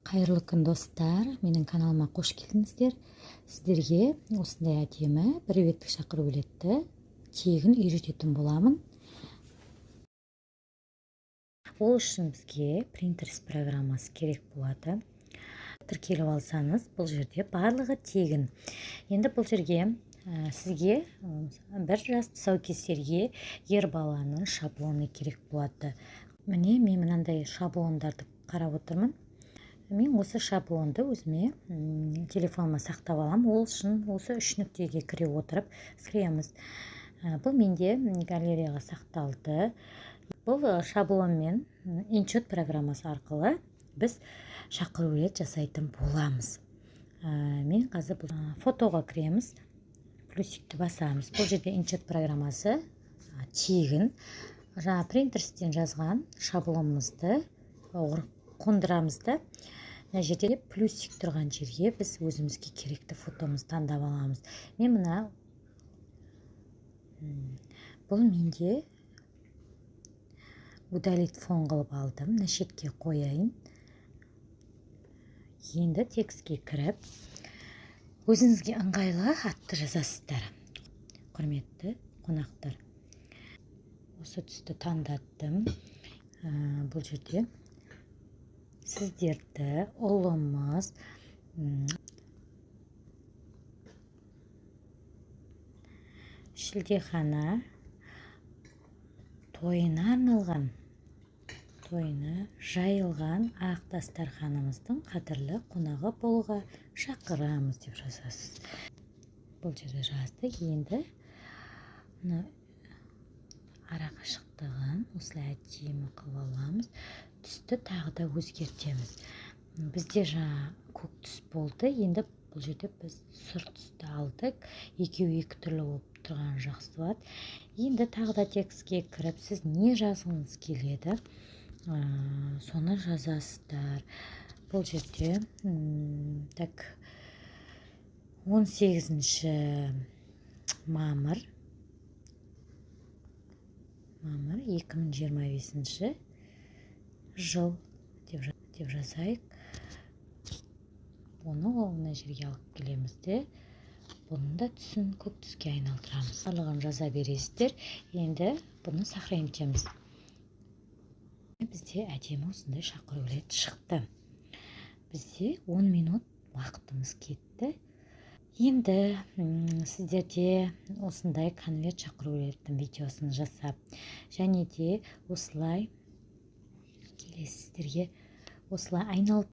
Қайырлы күн достар, менің каналыма қош келдіңіздер. Сіздерге осындай әдемі бір беттік шақыру билетті тегін үйрететін боламын. Ол үшін бізге Printers программасы керек болады. Тіркеліп алсаңыз, бұл жерде барлығы тегін. Енді бұл жерге сізге бір жас тұсаукесерге ер баланың шаблоны керек болады. Міне, мен мынандай шаблондарды қарап отырмын. Мен осы шаблонды өзіме телефоныма сақтап алам. Ол үшін осы үш нүктеге кіре отырып кіреміз. Бұл менде галереяға сақталды. Бұл шаблонмен InShot программасы арқылы біз шақыру билет жасайтын боламыз. Мен қазір фотоға кіреміз, плюсикті басамыз. Бұл жерде InShot программасы тегін. Жаңа принтерстен жазған шаблонымызды қондырамыз да, мына жерде плюсик тұрған жерге біз өзімізге керекті фотомызды таңдап аламыз. Мен мына бұл менде удалить фон қылып алдым. Мына шетке қояйын. Енді текстке кіріп, өзіңізге ыңғайлы атты жазасыздар. Құрметті қонақтар, осы түсті таңдаттым. Бұл жерде сіздерді ұлымыз шілдехана тойына арналған, тойына жайылған ақ дастарханымыздың қадірлі қонағы болуға шақырамыз деп жазасыз. Бұл жерде жаздық. Енді ара қашықтығын осылай әдемі қылып аламыз. Түсті тағы да өзгертеміз. Бізде жаңа көк түс болды. Енді бұл жерде біз сұр түсті алдық. Екеуі екі түрлі болып тұрған жақсы болады. Енді тағы да текстке кіріп, сіз не жазғыңыз келеді, соны жазасыздар. Бұл жерде 18 мамыр 2025 жыл деп жазайық. Оны мына жерге алып келеміз де, бұның да түсін көк түске айналдырамыз. Барлығын жаза бересіздер. Енді бұны сохранитеміз. Бізде әдемі осындай шақыру билет шықты. Бізде 10 минут уақытымыз кетті. Енді сіздерде осындай конверт шақыру билеттің видеосын жасап, және де осылай келесіздерге осылай айналып